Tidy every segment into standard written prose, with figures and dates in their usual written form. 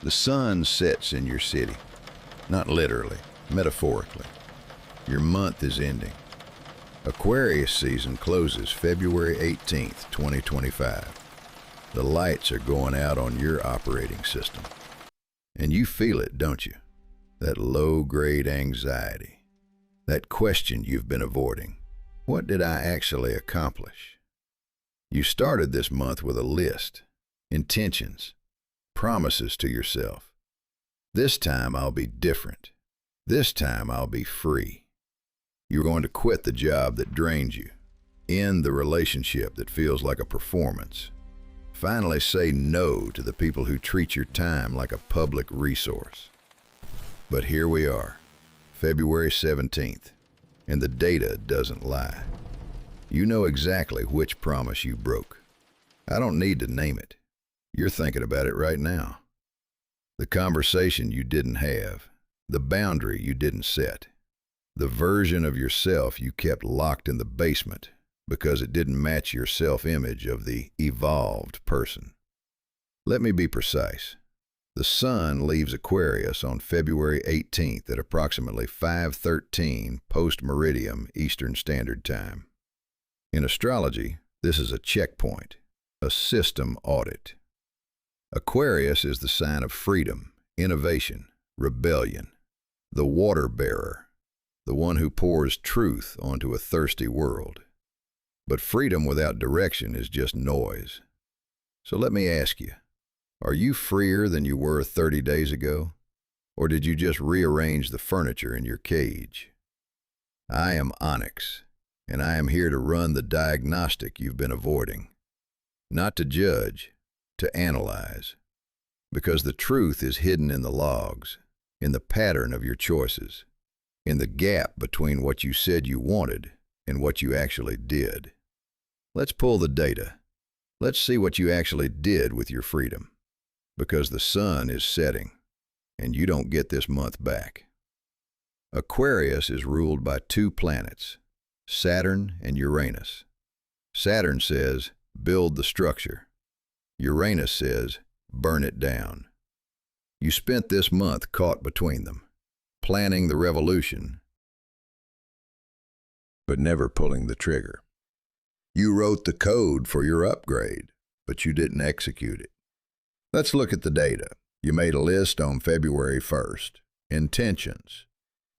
The sun sets in your city, not literally, metaphorically. Your month is ending. Aquarius season closes February 18th, 2025. The lights are going out on your operating system. And you feel it, don't you? That low-grade anxiety. That question you've been avoiding. What did I actually accomplish? You started this month with a list, intentions, promises to yourself. This time I'll be different. This time I'll be free. You're going to quit the job that drains you, end the relationship that feels like a performance. Finally say no to the people who treat your time like a public resource. But here we are, February 17th, and the data doesn't lie. You know exactly which promise you broke. I don't need to name it. You're thinking about it right now. The conversation you didn't have, the boundary you didn't set, the version of yourself you kept locked in the basement because it didn't match your self-image of the evolved person. Let me be precise. The sun leaves Aquarius on February 18th at approximately 5:13 post-meridium Eastern Standard Time. In astrology, this is a checkpoint, a system audit. Aquarius is the sign of freedom, innovation, rebellion, the water bearer, the one who pours truth onto a thirsty world. But freedom without direction is just noise. So let me ask you, are you freer than you were 30 days ago? Or did you just rearrange the furniture in your cage? I am Onyx, and I am here to run the diagnostic you've been avoiding. Not to judge, to analyze. Because the truth is hidden in the logs, in the pattern of your choices, in the gap between what you said you wanted and what you actually did. Let's pull the data. Let's see what you actually did with your freedom. Because the sun is setting, and you don't get this month back. Aquarius is ruled by two planets, Saturn and Uranus. Saturn says, build the structure. Uranus says, burn it down. You spent this month caught between them, planning the revolution, but never pulling the trigger. You wrote the code for your upgrade, but you didn't execute it. Let's look at the data. You made a list on February 1st. Intentions,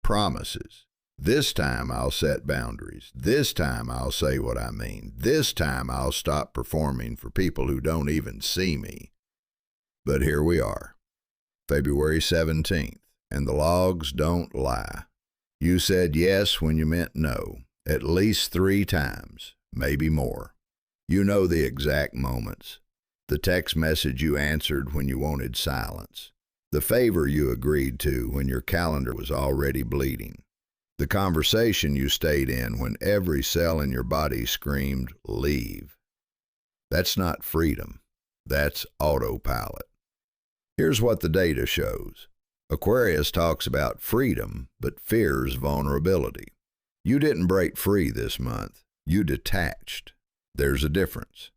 promises. This time I'll set boundaries. This time I'll say what I mean. This time I'll stop performing for people who don't even see me. But here we are, February 17th, and the logs don't lie. You said yes when you meant no, at least 3 times, maybe more. You know the exact moments. The text message you answered when you wanted silence. The favor you agreed to when your calendar was already bleeding. The conversation you stayed in when every cell in your body screamed, leave. That's not freedom. That's autopilot. Here's what the data shows. Aquarius talks about freedom, but fears vulnerability. You didn't break free this month. You detached. There's a difference.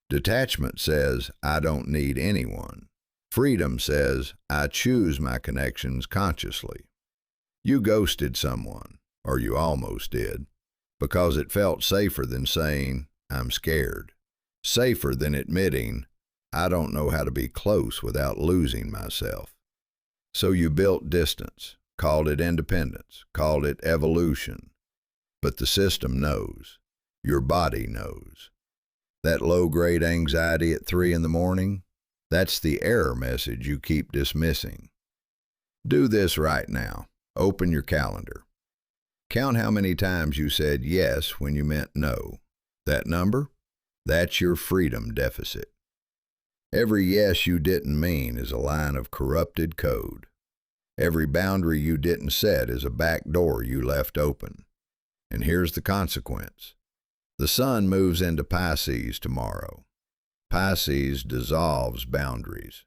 Detachment says, I don't need anyone. Freedom says, I choose my connections consciously. You ghosted someone, or you almost did, because it felt safer than saying, I'm scared. Safer than admitting, I don't know how to be close without losing myself. So you built distance, called it independence, called it evolution. But the system knows. Your body knows. That low-grade anxiety at 3 in the morning, that's the error message you keep dismissing. Do this right now. Open your calendar. Count how many times you said yes when you meant no. That number? That's your freedom deficit. Every yes you didn't mean is a line of corrupted code. Every boundary you didn't set is a back door you left open. And here's the consequence. The sun moves into Pisces tomorrow. Pisces dissolves boundaries.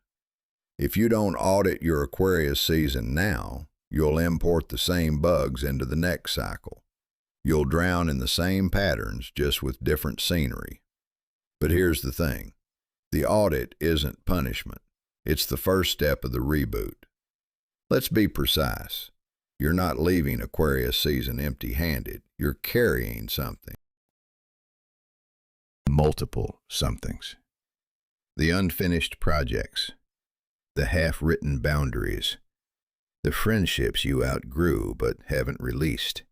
If you don't audit your Aquarius season now, you'll import the same bugs into the next cycle. You'll drown in the same patterns, just with different scenery. But here's the thing. The audit isn't punishment. It's the first step of the reboot. Let's be precise. You're not leaving Aquarius season empty-handed. You're carrying something. Multiple somethings. The unfinished projects, the half-written boundaries, the friendships you outgrew but haven't released,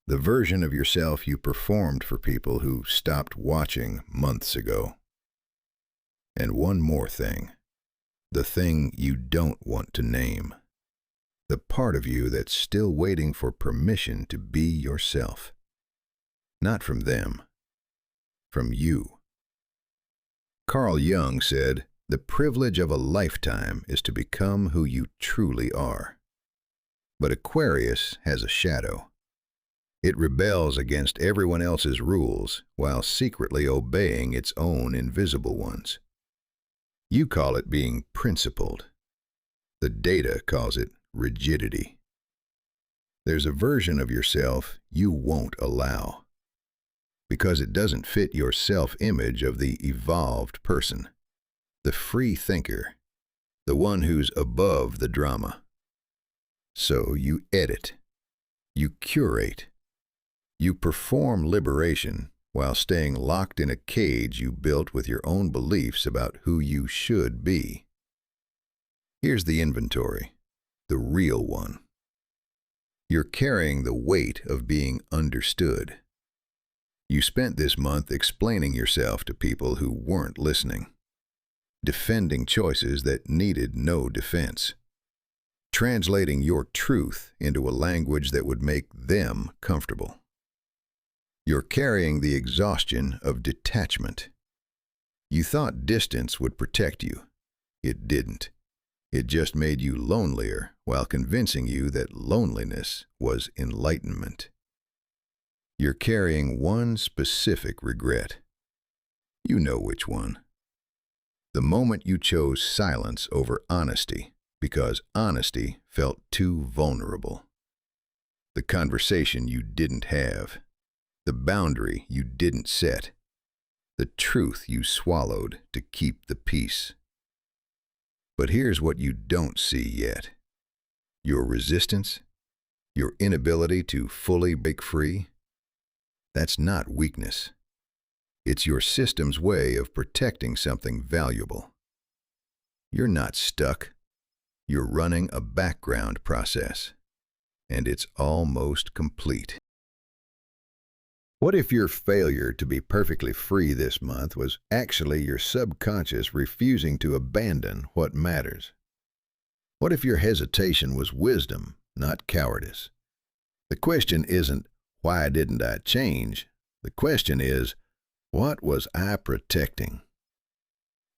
the version of yourself you performed for people who stopped watching months ago. And one more thing, the thing you don't want to name, the part of you that's still waiting for permission to be yourself. Not from them, from you. Carl Jung said, "The privilege of a lifetime is to become who you truly are." But Aquarius has a shadow. It rebels against everyone else's rules while secretly obeying its own invisible ones. You call it being principled. The data calls it rigidity. There's a version of yourself you won't allow, because it doesn't fit your self-image of the evolved person, the free thinker, the one who's above the drama. So you edit, you curate, you perform liberation while staying locked in a cage you built with your own beliefs about who you should be. Here's the inventory, the real one. You're carrying the weight of being understood. You spent this month explaining yourself to people who weren't listening, defending choices that needed no defense, translating your truth into a language that would make them comfortable. You're carrying the exhaustion of detachment. You thought distance would protect you. It didn't. It just made you lonelier while convincing you that loneliness was enlightenment. You're carrying one specific regret. You know which one. The moment you chose silence over honesty because honesty felt too vulnerable. The conversation you didn't have. The boundary you didn't set. The truth you swallowed to keep the peace. But here's what you don't see yet. Your resistance, your inability to fully break free, that's not weakness. It's your system's way of protecting something valuable. You're not stuck. You're running a background process, and it's almost complete. What if your failure to be perfectly free this month was actually your subconscious refusing to abandon what matters? What if your hesitation was wisdom, not cowardice? The question isn't, why didn't I change? The question is, what was I protecting?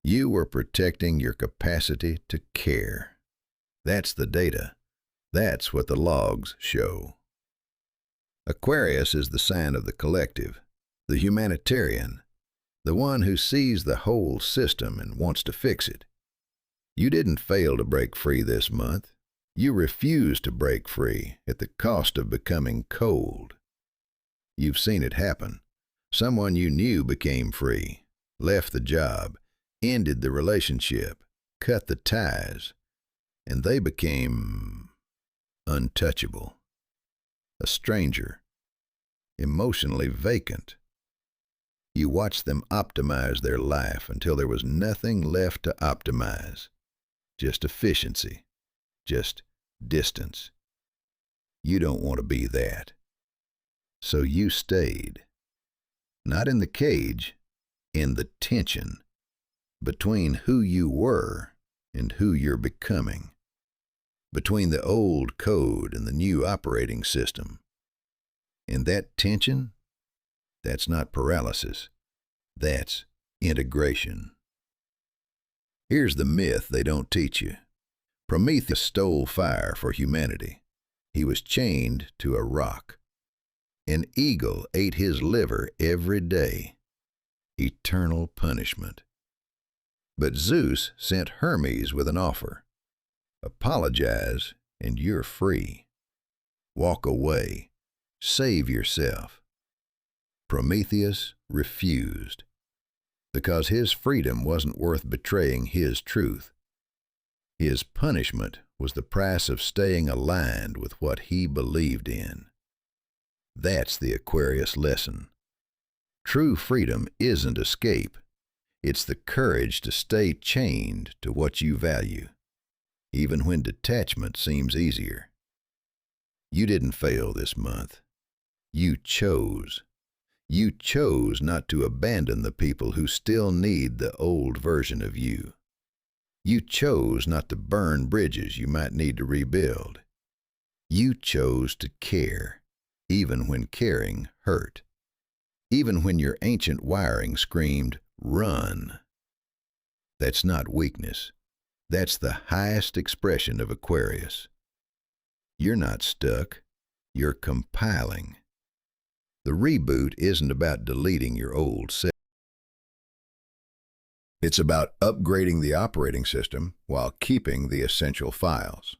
You were protecting your capacity to care. That's the data. That's what the logs show. Aquarius is the sign of the collective, the humanitarian, the one who sees the whole system and wants to fix it. You didn't fail to break free this month. You refused to break free at the cost of becoming cold. You've seen it happen. Someone you knew became free, left the job, ended the relationship, cut the ties, and they became untouchable. A stranger, emotionally vacant. You watched them optimize their life until there was nothing left to optimize. Just efficiency, just distance. You don't want to be that. So you stayed. Not in the cage, in the tension between who you were and who you're becoming. Between the old code and the new operating system. And that tension, that's not paralysis. That's integration. Here's the myth they don't teach you. Prometheus stole fire for humanity. He was chained to a rock. An eagle ate his liver every day. Eternal punishment. But Zeus sent Hermes with an offer. Apologize, and you're free. Walk away. Save yourself. Prometheus refused, because his freedom wasn't worth betraying his truth. His punishment was the price of staying aligned with what he believed in. That's the Aquarius lesson. True freedom isn't escape. It's the courage to stay chained to what you value, even when detachment seems easier. You didn't fail this month. You chose. You chose not to abandon the people who still need the old version of you. You chose not to burn bridges you might need to rebuild. You chose to care, even when caring hurt. Even when your ancient wiring screamed, "Run." That's not weakness. That's the highest expression of Aquarius. You're not stuck. You're compiling. The reboot isn't about deleting your old self. It's about upgrading the operating system while keeping the essential files,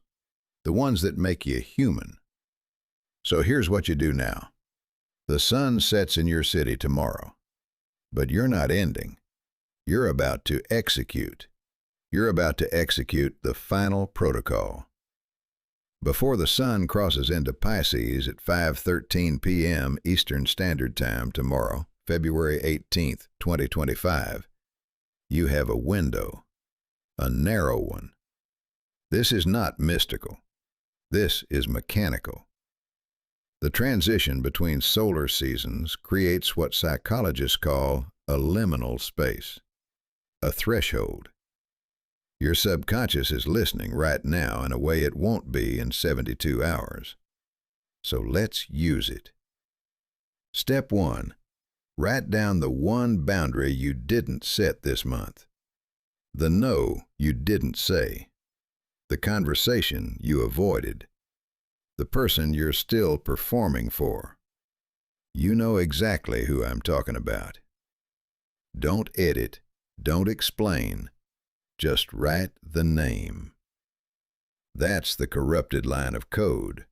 the ones that make you human. So here's what you do now. The sun sets in your city tomorrow, but you're not ending. You're about to execute. You're about to execute the final protocol. Before the sun crosses into Pisces at 5:13 p.m. Eastern Standard Time tomorrow, February 18th, 2025, you have a window, a narrow one. This is not mystical. This is mechanical. The transition between solar seasons creates what psychologists call a liminal space, a threshold. Your subconscious is listening right now in a way it won't be in 72 hours. So let's use it. Step 1. Write down the one boundary you didn't set this month. The no you didn't say. The conversation you avoided. The person you're still performing for. You know exactly who I'm talking about. Don't edit. Don't explain. Just write the name. That's the corrupted line of code.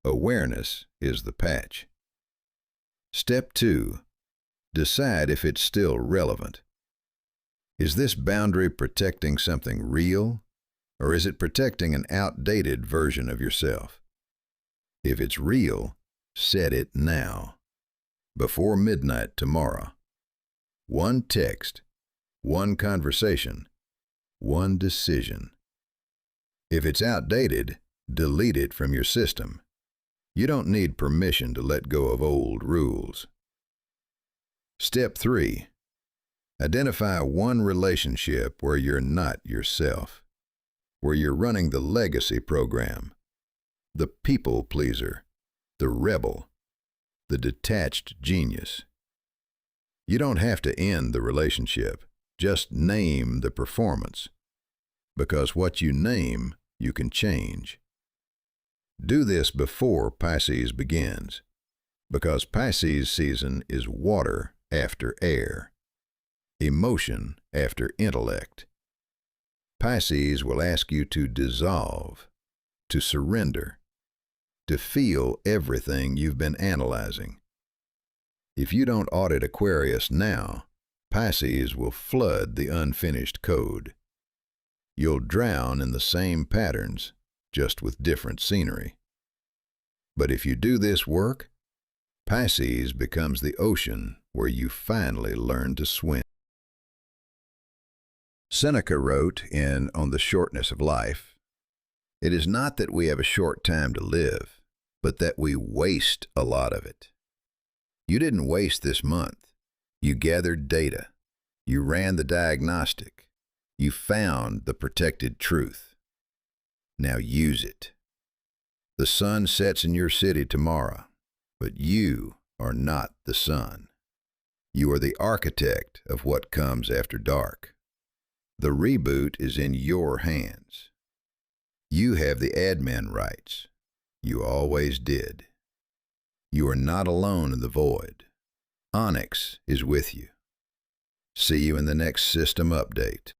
Awareness is the patch. Step 2. Decide if it's still relevant. Is this boundary protecting something real, or is it protecting an outdated version of yourself? If it's real, set it now. Before midnight tomorrow. One text, one conversation, one decision. If it's outdated, delete it from your system. You don't need permission to let go of old rules. Step 3. Identify one relationship where you're not yourself, where you're running the legacy program, the people pleaser, the rebel, the detached genius. You don't have to end the relationship. Just name the performance, because what you name, you can change. Do this before Pisces begins, because Pisces season is water after air, emotion after intellect. Pisces will ask you to dissolve, to surrender, to feel everything you've been analyzing. If you don't audit Aquarius now, Pisces will flood the unfinished code. You'll drown in the same patterns, just with different scenery. But if you do this work, Pisces becomes the ocean where you finally learn to swim. Seneca wrote in On the Shortness of Life, "It is not that we have a short time to live, but that we waste a lot of it." You didn't waste this month. You gathered data. You ran the diagnostic. You found the protected truth. Now use it. The sun sets in your city tomorrow, but you are not the sun. You are the architect of what comes after dark. The reboot is in your hands. You have the admin rights. You always did. You are not alone in the void. Onyx is with you. See you in the next system update.